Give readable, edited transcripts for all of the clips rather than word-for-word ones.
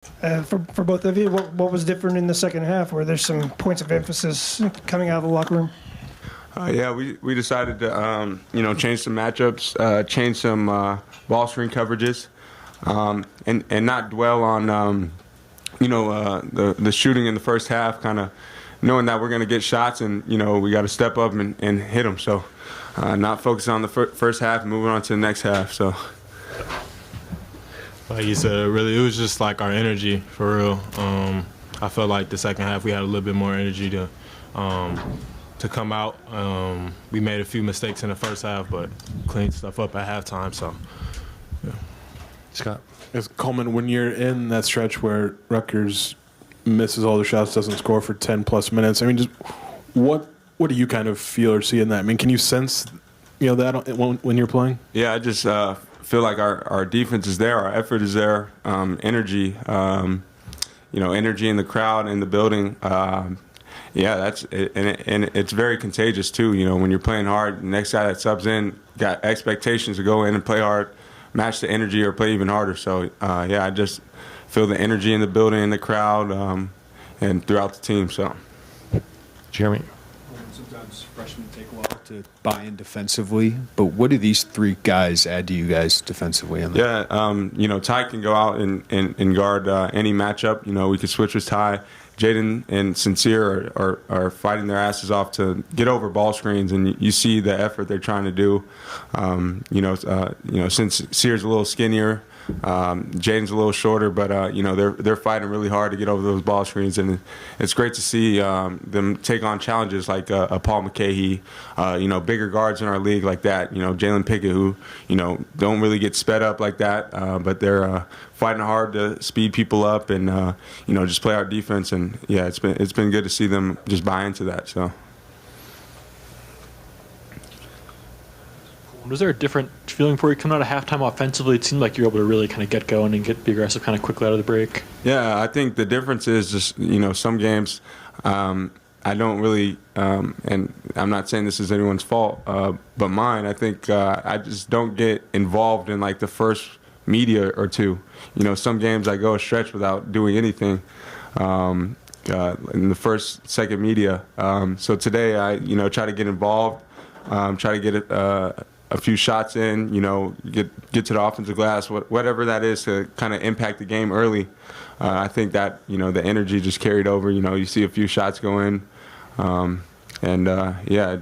For both of you, what was different in the second half? Were there some points of emphasis coming out of the locker room? Yeah, we decided to change some matchups, change some ball screen coverages, and not dwell on the shooting in the first half. Kind of knowing that we're going to get shots, and we got to step up and hit them. So not focus on the first half, moving on to the next half. So. Like you said, really, it was just like our energy, for real. I felt like the second half we had a little bit more energy to come out. We made a few mistakes in the first half, but cleaned stuff up at halftime. So, yeah. Scott, as Coleman, when you're in that stretch where Rutgers misses all the shots, doesn't score for 10+ minutes, I mean, just what do you kind of feel or see in that? I mean, can you sense that when you're playing? Yeah, I just feel like our defense is there, our effort is there, energy, energy in the crowd, in the building. Yeah, that's it, and it's very contagious too. When you're playing hard, the next guy that subs in got expectations to go in and play hard, match the energy, or play even harder. So yeah, I just feel the energy in the building, in the crowd, and throughout the team. So, Jeremy. Sometimes freshmen take a while to buy in defensively, but what do these three guys add to you guys defensively? Yeah, Ty can go out and guard any matchup. We could switch with Ty. Jaden and Sincere are fighting their asses off to get over ball screens, and you see the effort they're trying to do. Sincere's a little skinnier, Jaden's a little shorter, but they're fighting really hard to get over those ball screens, and it's great to see them take on challenges like a Paul McCahey, bigger guards in our league like that. Jalen Pickett, who don't really get sped up like that, but they're fighting hard to speed people up and just play our defense. And yeah, it's been good to see them just buy into that. So. Was there a different feeling for you coming out of halftime offensively? It seemed like you were able to really kind of get going and be aggressive kind of quickly out of the break. Yeah, I think the difference is just, some games I don't really, and I'm not saying this is anyone's fault, but mine, I think I just don't get involved in like the first media or two. Some games I go a stretch without doing anything in the second media. So today I, try to get involved, try to get a few shots in, get to the offensive glass, whatever that is to kind of impact the game early. I think that, the energy just carried over. You see a few shots go in.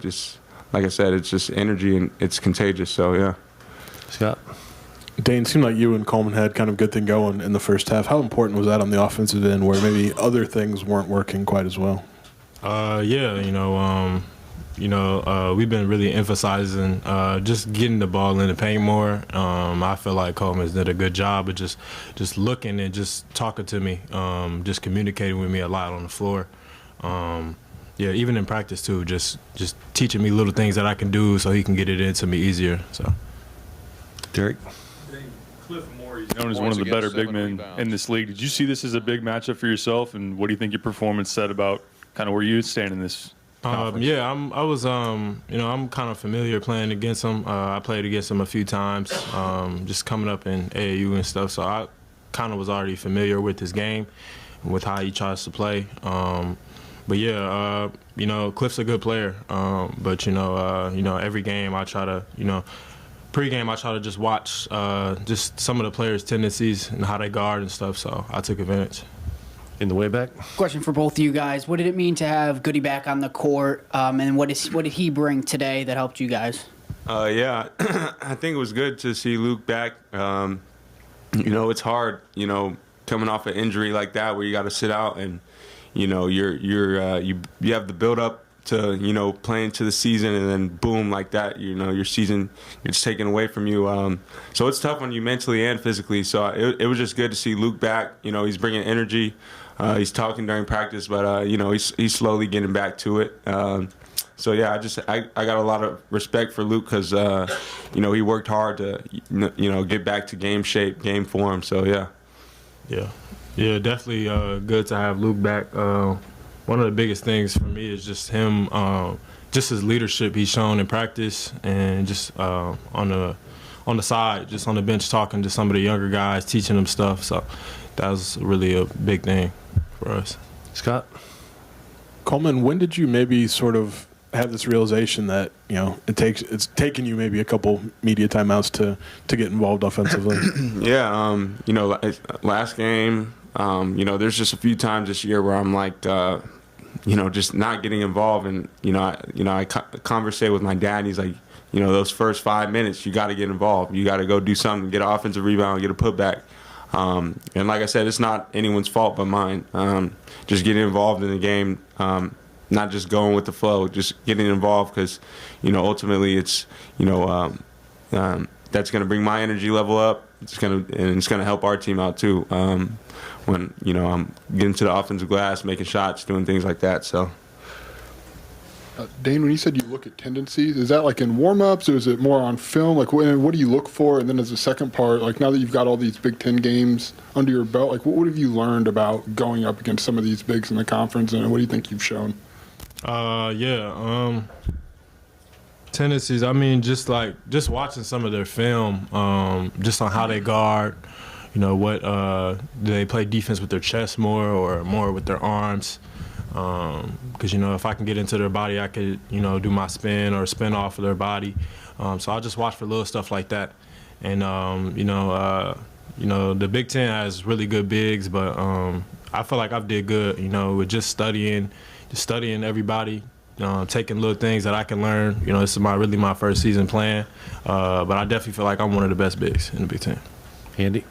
Just like I said, it's just energy and it's contagious. So, yeah. Scott. Dane, it seemed like you and Coleman had kind of a good thing going in the first half. How important was that on the offensive end where maybe other things weren't working quite as well? We've been really emphasizing just getting the ball in the paint more. I feel like Coleman's did a good job of just looking and just talking to me, just communicating with me a lot on the floor. Even in practice too, just teaching me little things that I can do so he can get it into me easier. So, Derek. Cliff Moore, he's known as one of the better big men in this league. Did you see this as a big matchup for yourself, and what do you think your performance said about kind of where you stand in this? I'm kind of familiar playing against him. I played against him a few times, just coming up in AAU and stuff. So I kind of was already familiar with his game and with how he tries to play. Cliff's a good player. Every game I try to, pregame I try to just watch just some of the players' tendencies and how they guard and stuff. So I took advantage. In the way back. Question for both of you guys. What did it mean to have Goode back on the court, and what did he bring today that helped you guys? I think it was good to see Luke back. It's hard, coming off an injury like that where you got to sit out and, you have the build up to, playing to the season and then boom like that, your season gets taken away from you. So it's tough on you mentally and physically. So it was just good to see Luke back. He's bringing energy. He's talking during practice, but he's slowly getting back to it. I got a lot of respect for Luke because he worked hard to get back to game shape, game form. So yeah, definitely good to have Luke back. One of the biggest things for me is just him, just his leadership he's shown in practice, and just on the side, just on the bench talking to some of the younger guys, teaching them stuff. So that was really a big thing for us. Scott? Coleman, when did you maybe sort of have this realization that, it's taken you maybe a couple media timeouts to get involved offensively? Yeah, last game, there's just a few times this year where I'm like, just not getting involved. And, I conversate with my dad, and he's like, those first 5 minutes, you got to get involved. You got to go do something, get an offensive rebound, get a putback. And like I said, it's not anyone's fault but mine. Just getting involved in the game, not just going with the flow, just getting involved because, ultimately it's, that's going to bring my energy level up. It's going to help our team out too. When I'm getting to the offensive glass, making shots, doing things like that. So. Dane, when you said you look at tendencies, is that like in warm-ups or is it more on film? Like, what do you look for? And then as a second part, like now that you've got all these Big Ten games under your belt, like what have you learned about going up against some of these bigs in the conference, and what do you think you've shown? Tendencies, I mean, just watching some of their film, just on how they guard, what do they play defense with their chest more or more with their arms? Because, if I can get into their body, I could, do my spin or spin off of their body. So I'll just watch for little stuff like that. And, the Big Ten has really good bigs, but I feel like I've did good, with just studying everybody, taking little things that I can learn. This is really my first season playing. But I definitely feel like I'm one of the best bigs in the Big Ten. Andy?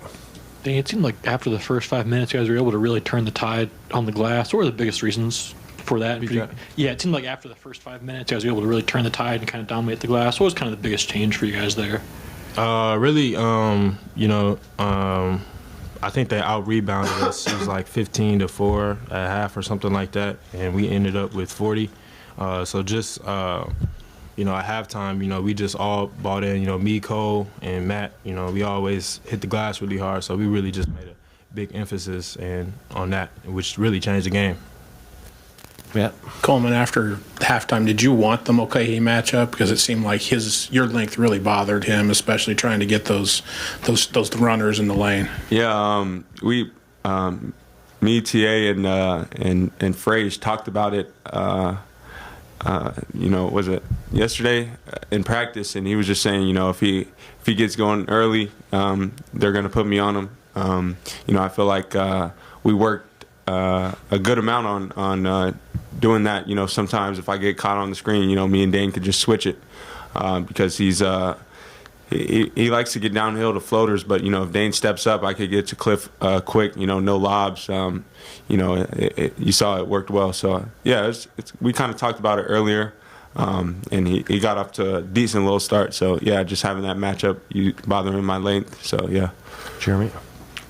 It seemed like after the first 5 minutes, you guys were able to really turn the tide on the glass. What were the biggest reasons for that? Yeah, it seemed like after the first 5 minutes, you guys were able to really turn the tide and kind of dominate the glass. What was kind of the biggest change for you guys there? I think they out-rebounded us. It was like 15-4 at half or something like that, and we ended up with 40. So just at halftime, we just all bought in, me, Cole, and Matt, we always hit the glass really hard. So we really just made a big emphasis on that, which really changed the game. Yeah. Coleman, after halftime, did you want the Mulcahy matchup? Because it seemed like your length really bothered him, especially trying to get those runners in the lane. Yeah, we, me, TA, and Frage talked about it. Was it yesterday in practice? And he was just saying, if he gets going early, they're going to put me on him. I feel like we worked a good amount on doing that. Sometimes if I get caught on the screen, me and Dane could just switch it because he likes to get downhill to floaters. But if Dane steps up, I could get to Cliff quick. No lobs. You saw it worked well. So yeah, we kind of talked about it earlier, and he got off to a decent little start. So yeah, just having that matchup, you bother him in my length. So yeah. Jeremy?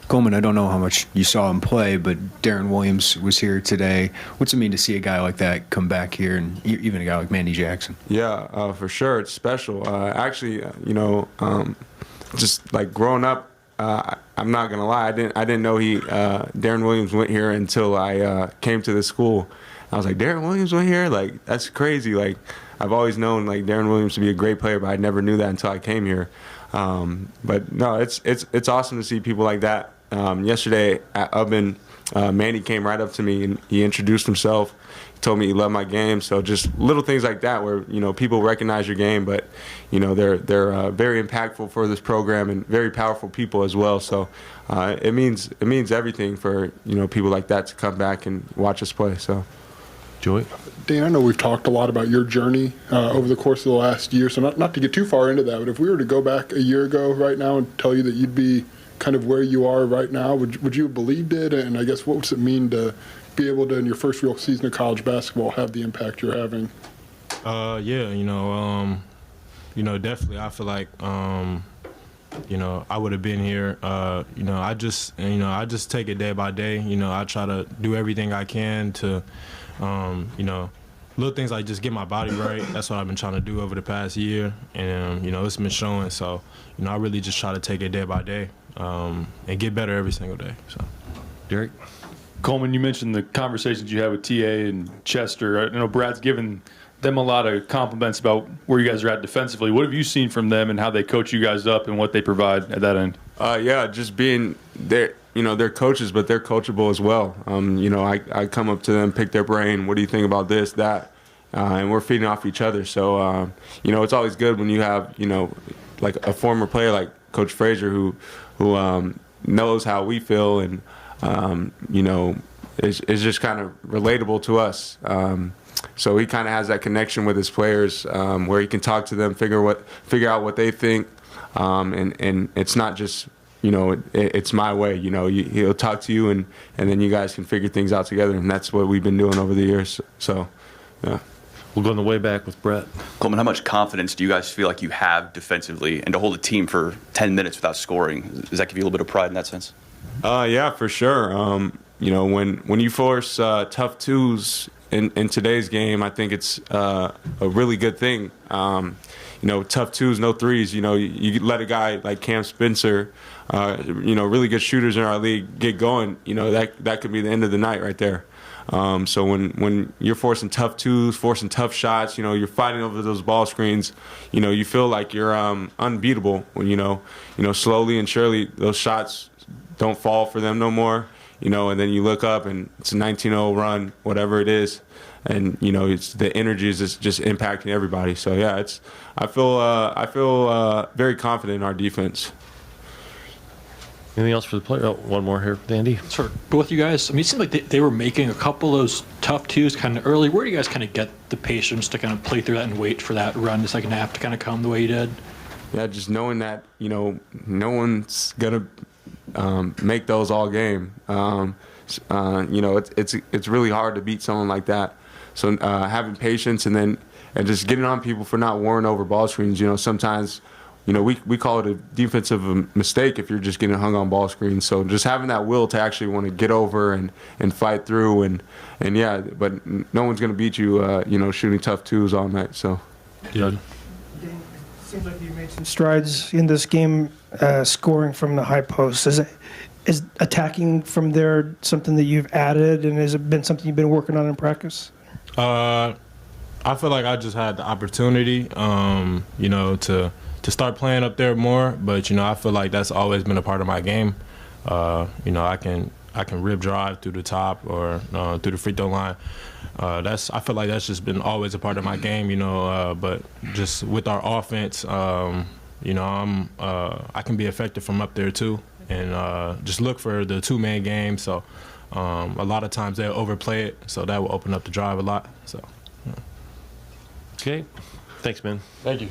Coleman, I don't know how much you saw him play, but Darren Williams was here today. What's it mean to see a guy like that come back here, and even a guy like Mandy Jackson? Yeah, for sure, it's special. Actually, just like growing up, I'm not gonna lie, I didn't know Darren Williams went here until I came to this school. I was like, Darren Williams went here? Like, that's crazy. Like, I've always known like Darren Williams to be a great player, but I never knew that until I came here. But no, it's awesome to see people like that. Yesterday at Ubben, Mandy came right up to me and he introduced himself. He told me he loved my game. So just little things like that where, people recognize your game, but, they're very impactful for this program and very powerful people as well. So it means everything for, people like that to come back and watch us play. So. Joey? Dane, I know we've talked a lot about your journey over the course of the last year, so not to get too far into that, but if we were to go back a year ago right now and tell you that you'd be kind of where you are right now, would you have believed it? And I guess what does it mean to be able to, in your first real season of college basketball, have the impact you're having? Definitely. I feel like, I would have been here. I just take it day by day. I try to do everything I can to, little things like just get my body right. That's what I've been trying to do over the past year, and it's been showing. So, I really just try to take it day by day and get better every single day. So, Derek? Coleman, you mentioned the conversations you had with TA and Chester. I know Brad's given them a lot of compliments about where you guys are at defensively. What have you seen from them and how they coach you guys up and what they provide at that end? Just being there. they're coaches, but they're coachable as well. I come up to them, pick their brain. What do you think about this, that? And we're feeding off each other. So, it's always good when you have, like a former player like Coach Frazier who knows how we feel and, is just kind of relatable to us. So he kind of has that connection with his players where he can talk to them, figure out what they think, and it's not just it's my way. He'll talk to you, and then you guys can figure things out together, and that's what we've been doing over the years. So, yeah. We'll go on the way back with Bret. Coleman, how much confidence do you guys feel like you have defensively, and to hold a team for 10 minutes without scoring? Does that give you a little bit of pride in that sense? Yeah, for sure. When you force tough twos in today's game, I think it's a really good thing. Tough twos, no threes. You let a guy like Cam Spencer, really good shooters in our league get going. That could be the end of the night right there. So when you're forcing tough twos, forcing tough shots, you're fighting over those ball screens, you feel like you're unbeatable. When slowly and surely those shots don't fall for them no more. And then you look up and it's a 19-0 run, whatever it is, and it's the energy is just impacting everybody. So yeah, I feel very confident in our defense. Anything else for the player? Oh, one more here, Andy. Sure. Both you guys, it seemed like they were making a couple of those tough twos kind of early. Where do you guys kind of get the patience to kind of play through that and wait for that run the second half to kind of come the way you did? Yeah, just knowing that, no one's going to make those all game. It's really hard to beat someone like that. So having patience and just getting on people for not warring over ball screens. Sometimes, we call it a defensive mistake if you're just getting hung on ball screens. So just having that will to actually want to get over and fight through and yeah, but no one's going to beat you, shooting tough twos all night. So. Yeah. Seems like you made some strides in this game, scoring from the high post. Is attacking from there something that you've added, and has it been something you've been working on in practice? I feel like I just had the opportunity, to start playing up there more. But I feel like that's always been a part of my game. I can rib drive through the top or through the free throw line. I feel like that's just been always a part of my game. But just with our offense, I can be effective from up there too, and just look for the two-man game. So a lot of times they'll overplay it, so that will open up the drive a lot. So. Yeah. Okay. Thanks, man. Thank you.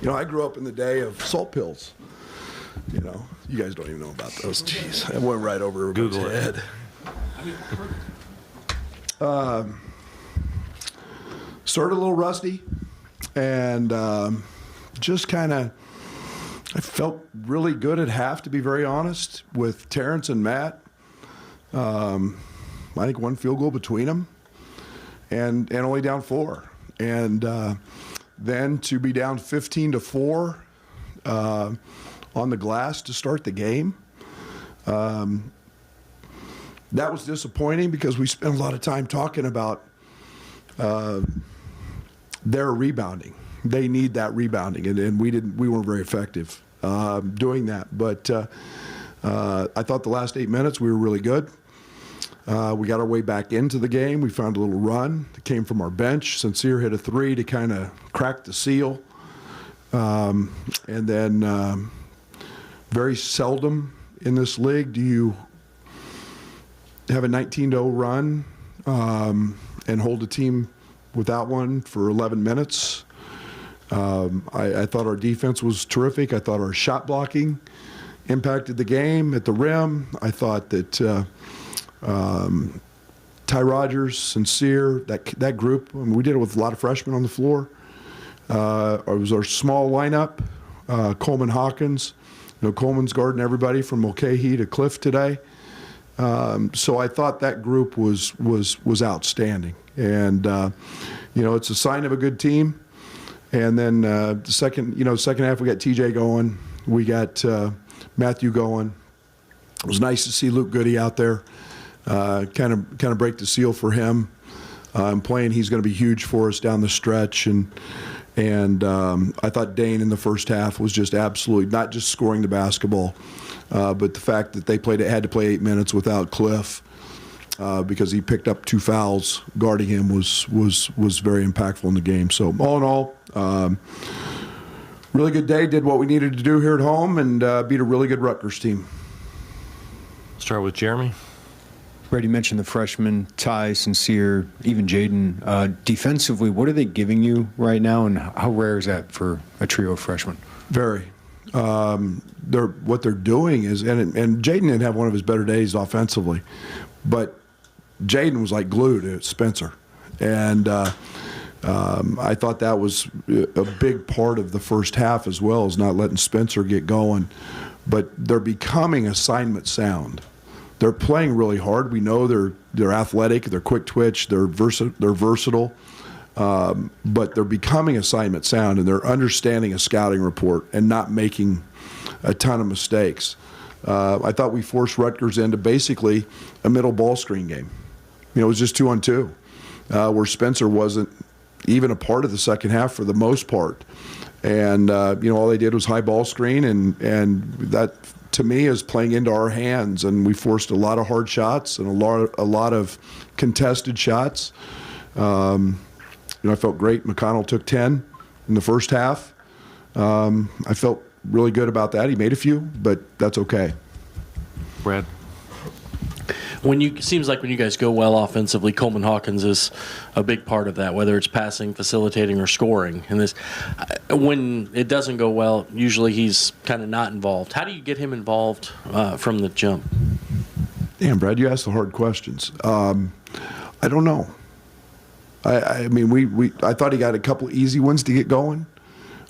You know, I grew up in the day of salt pills. You know, you guys don't even know about those. Jeez, I went right over everybody's Google it. head. Started a little rusty, and just kind of, I felt really good at half, to be very honest, with Terrence and Matt. I think one field goal between them, and only down 4. And then to be down 15-4 on the glass to start the game, that was disappointing because we spent a lot of time talking about their rebounding. They need that rebounding, and we weren't very effective doing that. But I thought the last 8 minutes we were really good. We got our way back into the game. We found a little run that came from our bench. Sincere hit a 3 to kind of crack the seal. And then very seldom in this league do you have a 19-0 run and hold a team without one for 11 minutes. I thought our defense was terrific. I thought our shot blocking impacted the game at the rim. I thought that Ty Rogers, Sincere, that group, I mean, we did it with a lot of freshmen on the floor. It was our small lineup, Coleman Hawkins. You know, Coleman's guarding everybody from Mulcahy to Cliff today. So I thought that group was outstanding. And, you know, it's a sign of a good team. And then the second half, we got TJ going. We got Matthew going. It was nice to see Luke Goode out there. Kind of break the seal for him. Playing, he's going to be huge for us down the stretch. And I thought Dane in the first half was just absolutely not just scoring the basketball, but the fact that they had to play 8 minutes without Cliff because he picked up 2 fouls guarding him was very impactful in the game. So all in all, really good day. Did what we needed to do here at home and beat a really good Rutgers team. Start with Jeremy. Brady mentioned the freshmen, Ty, Sincere, even Jaden. Defensively, what are they giving you right now, and how rare is that for a trio of freshmen? Very. What they're doing is, and Jaden didn't have one of his better days offensively, but Jaden was like glue to Spencer. And I thought that was a big part of the first half as well, is not letting Spencer get going. But they're becoming assignment sound. They're playing really hard. We know they're athletic, they're quick twitch, they're versatile, but they're becoming assignment sound, and they're understanding a scouting report and not making a ton of mistakes. I thought we forced Rutgers into basically a middle ball screen game. You know, it was just 2-on-2, where Spencer wasn't even a part of the second half for the most part. And you know, all they did was high ball screen, and that, to me, is playing into our hands, and we forced a lot of hard shots and a lot of contested shots. You know, I felt great. McConnell took 10 in the first half. I felt really good about that. He made a few, but that's okay. Brad. Seems like when you guys go well offensively, Coleman Hawkins is a big part of that, whether it's passing, facilitating, or scoring. And this, when it doesn't go well, usually he's kind of not involved. How do you get him involved from the jump? Damn, Brad, you asked the hard questions. I don't know. I mean, I thought he got a couple easy ones to get going.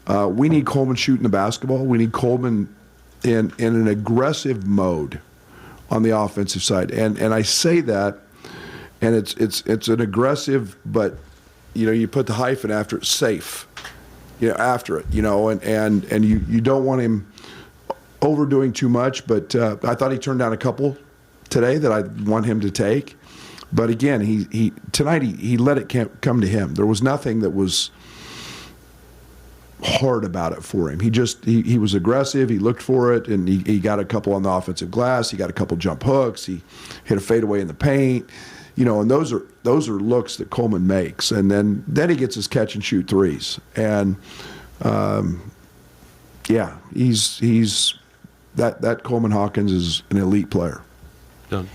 We need Coleman shooting the basketball. We need Coleman in an aggressive mode on the offensive side, and I say that, and it's an aggressive, but you know, you put the hyphen after it, safe, you know, after it, you know, and you don't want him overdoing too much, but I thought he turned down a couple today that I want him to take, but again, he tonight he let it come to him. There was nothing that was hard about it for him. He was aggressive. He looked for it, and he got a couple on the offensive glass. He got a couple jump hooks. He hit a fadeaway in the paint, you know. And those are looks that Coleman makes. And then he gets his catch and shoot threes. And yeah, he's that Coleman Hawkins is an elite player. Done.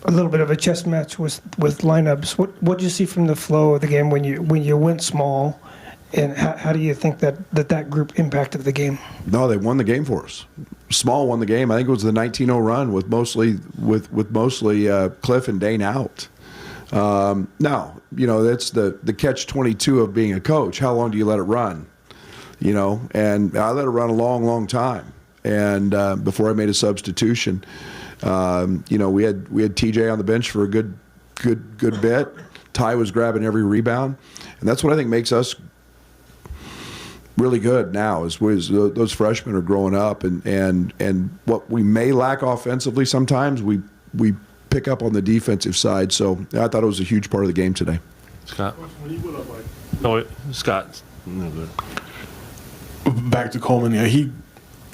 A little bit of a chess match with lineups. What did you see from the flow of the game when you went small? And how do you think that group impacted the game? No, they won the game for us. Small won the game. I think it was the 19-0 run with mostly Cliff and Dane out. Now, that's the catch-22 of being a coach. How long do you let it run? And I let it run a long, long time. And before I made a substitution, we had TJ on the bench for a good bit. Ty was grabbing every rebound, and that's what I think makes us really good now is those freshmen are growing up, and what we may lack offensively sometimes we pick up on the defensive side. So I thought it was a huge part of the game today. Scott. Scott. Back to Coleman. He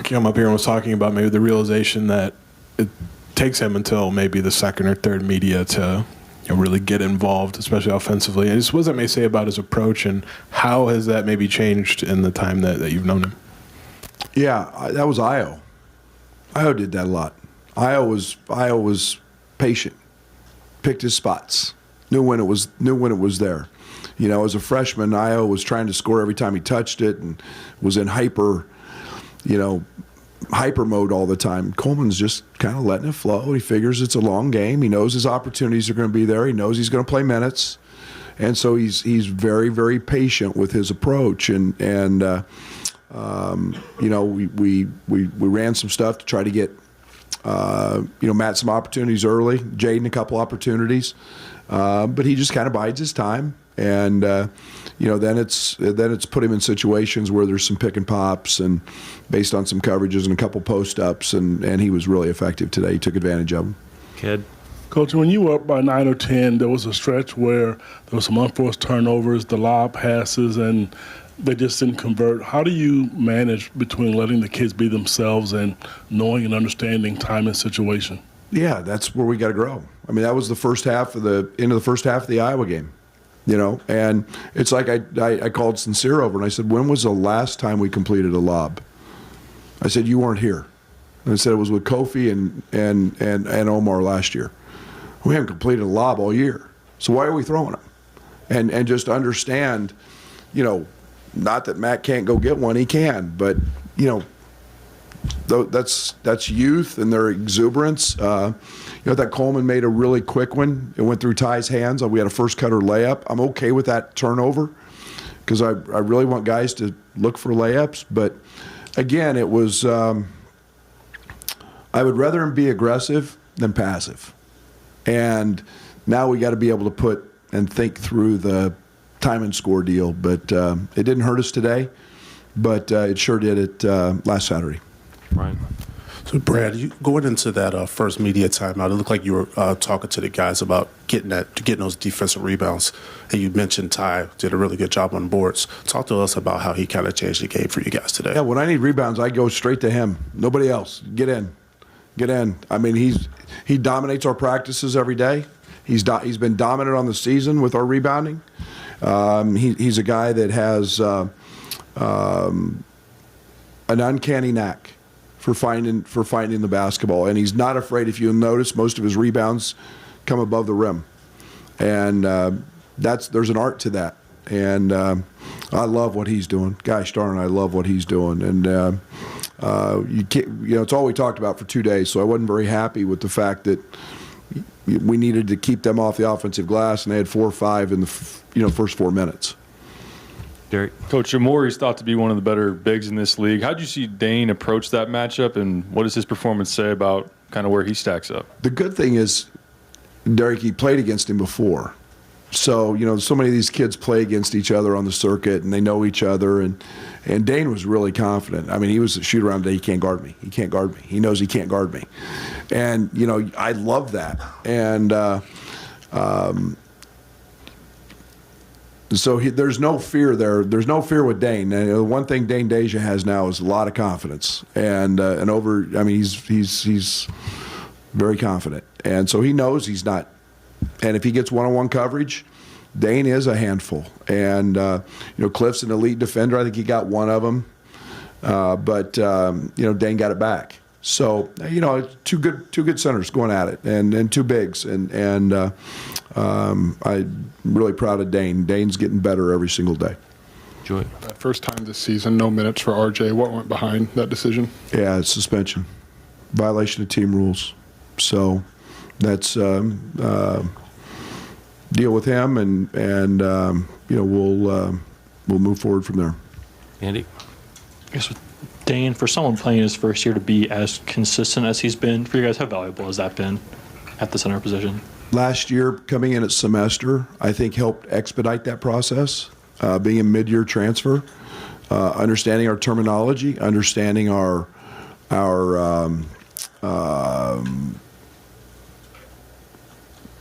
came up here and was talking about maybe the realization that it takes him until maybe the second or third media to really get involved, especially offensively. And just what does that may say about his approach, and how has that maybe changed in the time that you've known him? Yeah, that was Io. Io did that a lot. Io was patient, picked his spots, knew when it was there. As a freshman, Io was trying to score every time he touched it and was in hyper mode all the time. Coleman's just kind of letting it flow. He figures it's a long game. He knows his opportunities are going to be there. He knows he's going to play minutes, and so he's very, very patient with his approach. And we ran some stuff to try to get Matt some opportunities early. Jaden a couple opportunities, but he just kind of bides his time. And then it's put him in situations where there's some pick and pops and based on some coverages and a couple post ups, and he was really effective today. He took advantage of them. Kid. Coach, when you were up by 9 or 10, there was a stretch where there was some unforced turnovers, the lob passes, and they just didn't convert. How do you manage between letting the kids be themselves and knowing and understanding time and situation? Yeah, that's where we got to grow. I mean, that was the first half of the Iowa game. And it's like I called Sincere over and I said, when was the last time we completed a lob? I said, you weren't here. And I said, it was with Kofi and Omar last year. We haven't completed a lob all year. So why are we throwing them? And just understand, not that Matt can't go get one, he can, but, that's youth and their exuberance. That Coleman made a really quick one. It went through Ty's hands. We had a first cutter layup. I'm okay with that turnover because I really want guys to look for layups. But again, it was I would rather him be aggressive than passive. And now we got to be able to put and think through the time and score deal. But it didn't hurt us today, but it sure did it last Saturday. Right. So, Brad, you going into that first media timeout, it looked like you were talking to the guys about getting those defensive rebounds. And you mentioned Ty did a really good job on boards. Talk to us about how he kind of changed the game for you guys today. Yeah, when I need rebounds, I go straight to him. Nobody else. Get in. I mean, he dominates our practices every day. He's been dominant on the season with our rebounding. He's a guy that has an uncanny knack for finding the basketball, and he's not afraid. If you notice, most of his rebounds come above the rim, and there's an art to that. And I love what he's doing. Gosh darn, I love what he's doing. And it's all we talked about for 2 days. So I wasn't very happy with the fact that we needed to keep them off the offensive glass, and they had 4 or 5 in the first 4 minutes. Derek. Coach Amori's thought to be one of the better bigs in this league. How did you see Dane approach that matchup, and what does his performance say about kind of where he stacks up? The good thing is, Derek, he played against him before. So, so many of these kids play against each other on the circuit, and they know each other. And Dane was really confident. I mean, he was a shoot around today. He can't guard me. He can't guard me. He knows he can't guard me. And, I love that. And so there's no fear there. There's no fear with Dane. And the one thing Dane Deja has now is a lot of confidence. He's very confident. And so he knows he's not. And if he gets one-on-one coverage, Dane is a handful. And, Cliff's an elite defender. I think he got one of them. But Dane got it back. So, two good centers going at it, and 2 bigs. I'm really proud of Dane. Dane's getting better every single day. Joy. First time this season, no minutes for RJ. What went behind that decision? Yeah, it's suspension, violation of team rules. So that's deal with him, and we'll move forward from there. Andy? I guess with Dane, for someone playing his first year to be as consistent as he's been for you guys, how valuable has that been at the center position? Last year, coming in at semester, I think helped expedite that process. Being a mid-year transfer, understanding our terminology, understanding our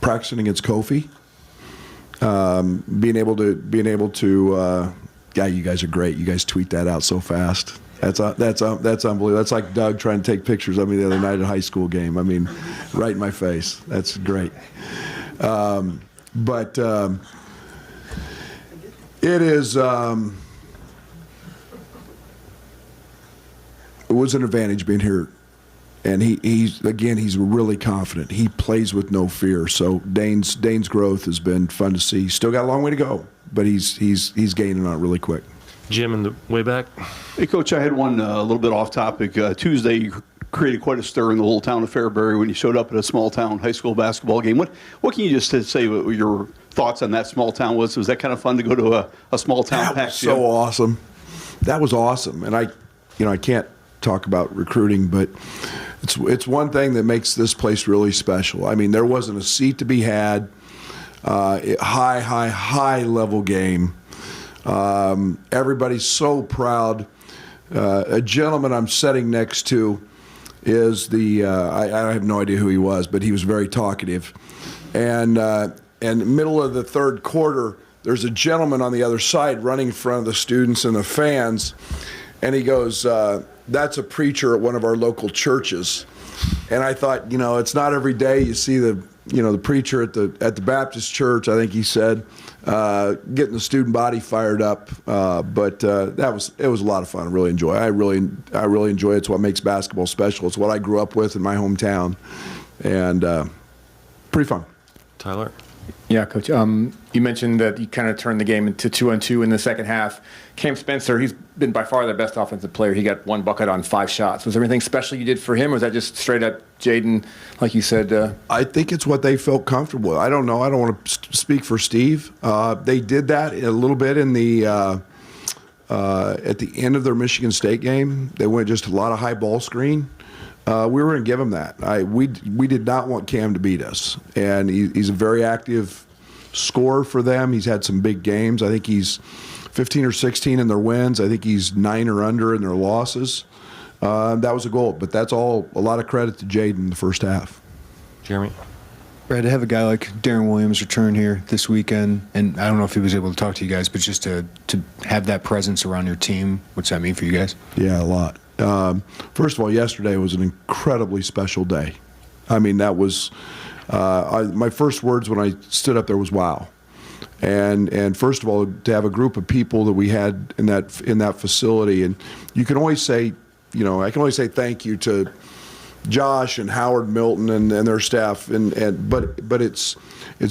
practicing against Kofi, being able to yeah, you guys are great. You guys tweet that out so fast. That's unbelievable. That's like Doug trying to take pictures of me the other night at a high school game. I mean, right in my face. That's great. But it is. It was an advantage being here, and he's really confident. He plays with no fear. So Dane's growth has been fun to see. Still got a long way to go, but he's gaining on it really quick. Jim in the way back. Hey, Coach, I had one a little bit off topic. Tuesday, you created quite a stir in the little town of Fairbury when you showed up at a small town high school basketball game. What can you just say what your thoughts on that small town was? Was that kind of fun to go to a small town? That was so awesome. That was awesome. And I can't talk about recruiting, but it's one thing that makes this place really special. I mean, there wasn't a seat to be had. High level game. Everybody's so proud. A gentleman I'm sitting next to is I have no idea who he was, but he was very talkative. And in the middle of the third quarter, there's a gentleman on the other side running in front of the students and the fans, and he goes, "That's a preacher at one of our local churches." And I thought, it's not every day you see the preacher at the Baptist church, I think he said, getting the student body fired up. But it was a lot of fun. I really enjoy it. I really enjoy it. It's what makes basketball special. It's what I grew up with in my hometown, and pretty fun. Tyler? Yeah, Coach. You mentioned that you kind of turned the game into 2-on-2 in the second half. Cam Spencer, he's been by far the best offensive player. He got 1 bucket on 5 shots. Was there anything special you did for him, or was that just straight up Jaden, like you said? I think it's what they felt comfortable with. I don't know. I don't want to speak for Steve. They did that a little bit in the at the end of their Michigan State game. They went just a lot of high ball screen. We were going to give him that. We did not want Cam to beat us, and he's a very active scorer for them. He's had some big games. I think he's 15 or 16 in their wins. I think he's 9 or under in their losses. That was a goal, but that's all a lot of credit to Jaden in the first half. Jeremy? Brad, to have a guy like Darren Williams return here this weekend, and I don't know if he was able to talk to you guys, but just to have that presence around your team, what's that mean for you guys? Yeah, a lot. First of all, yesterday was an incredibly special day. I mean, that was my first words when I stood up there was wow. And first of all, to have a group of people that we had in that facility, and you can always say, I can always say thank you to Josh and Howard Milton and their staff, but it's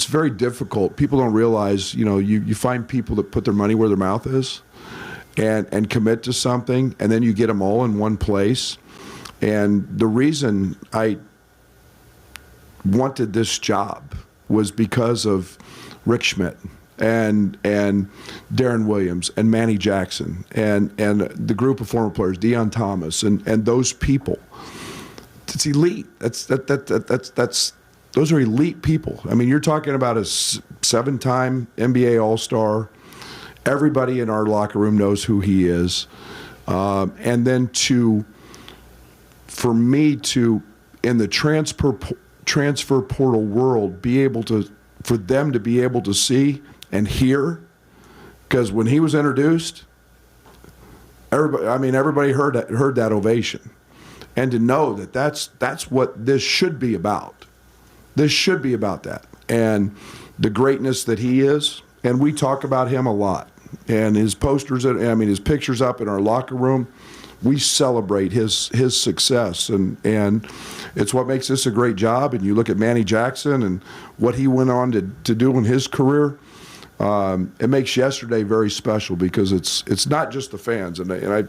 very difficult. People don't realize, you find people that put their money where their mouth is. And commit to something, and then you get them all in one place. And the reason I wanted this job was because of Rick Schmidt and Darren Williams and Manny Jackson and the group of former players, Deion Thomas and those people. It's elite. Those are elite people. I mean, you're talking about a 7-time NBA All-Star. Everybody in our locker room knows who he is. And then for me to, in the transfer portal world, for them to be able to see and hear, because when he was introduced, everybody heard that ovation. And to know that that's what this should be about. This should be about that. And the greatness that he is. And we talk about him a lot. And his his pictures up in our locker room, we celebrate his success. And it's what makes this a great job. And you look at Manny Jackson and what he went on to do in his career. it makes yesterday very special because it's not just the fans. And I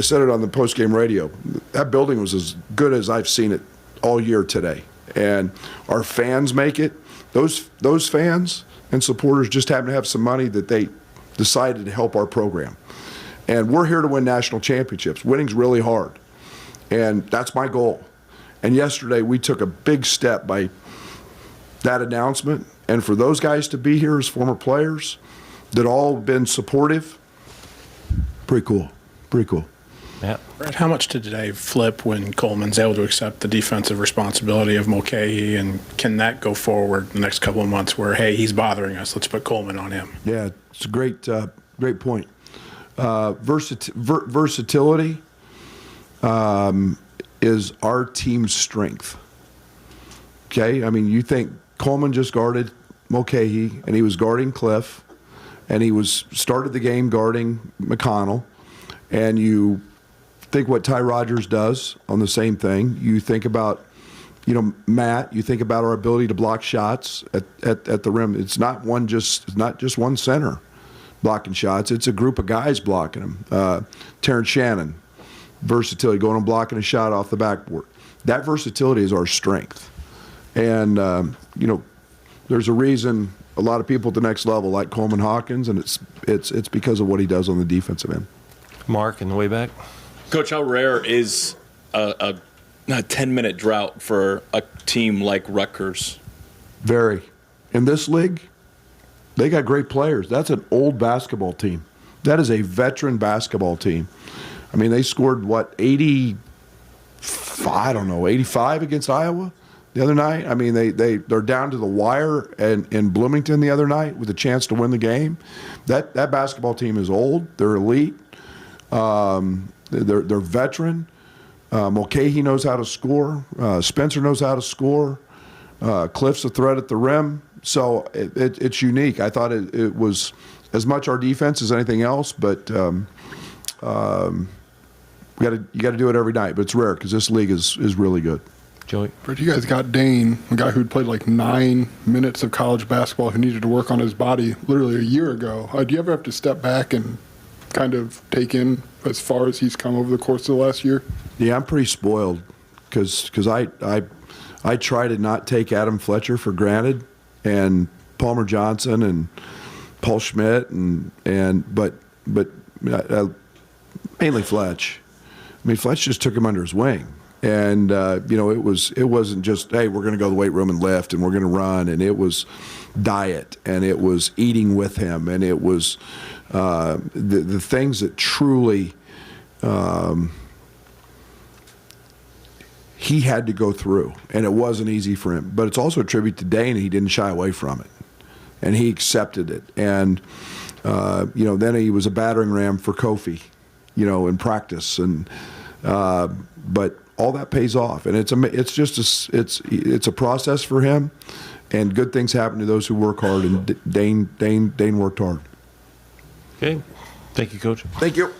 said it on the postgame radio. That building was as good as I've seen it all year today. And our fans make it. Those fans and supporters just happen to have some money that they decided to help our program. And we're here to win national championships. Winning's really hard. And that's my goal. And yesterday we took a big step by that announcement. And for those guys to be here as former players that all have been supportive, pretty cool. Pretty cool. Yeah. Brad, how much did today flip when Coleman's able to accept the defensive responsibility of Mulcahy, and can that go forward the next couple of months where, hey, he's bothering us, let's put Coleman on him? Yeah, it's a great point. Versatility is our team's strength. Okay, I mean, you think Coleman just guarded Mulcahy, and he was guarding Cliff, and he started the game guarding McConnell, and you think what Ty Rodgers does on the same thing. You think about, Matt. You think about our ability to block shots at the rim. It's not just one center blocking shots. It's a group of guys blocking them. Terrence Shannon, versatility, going and blocking a shot off the backboard. That versatility is our strength. And, there's a reason a lot of people at the next level like Coleman Hawkins, and it's because of what he does on the defensive end. Mark, in the way back. Coach, how rare is a 10-minute drought for a team like Rutgers? Very. In this league, they got great players. That's an old basketball team. That is a veteran basketball team. I mean, they scored, 85 against Iowa the other night? I mean, they're down to the wire in Bloomington the other night with a chance to win the game. That basketball team is old. They're elite. They're veteran. Mulcahy knows how to score. Spencer knows how to score. Cliff's a threat at the rim. So it's unique. I thought it was as much our defense as anything else, but you got to do it every night. But it's rare because this league is really good. Joey? But you guys got Dane, a guy who'd played like 9 minutes of college basketball who needed to work on his body literally a year ago. Do you ever have to step back and kind of take in as far as he's come over the course of the last year? Yeah, I'm pretty spoiled because I try to not take Adam Fletcher for granted, and Palmer Johnson and Paul Schmidt but mainly Fletch. I mean, Fletch just took him under his wing. And it wasn't just, hey, we're going to go to the weight room and lift and we're going to run, and it was diet, and it was eating with him, and it was the things that truly he had to go through, and it wasn't easy for him. But it's also a tribute to Dane. He didn't shy away from it, and he accepted it. And then he was a battering ram for Kofi, in practice, and but all that pays off, and it's a process for him, and good things happen to those who work hard. And Dane worked hard. Okay, thank you, Coach. Thank you.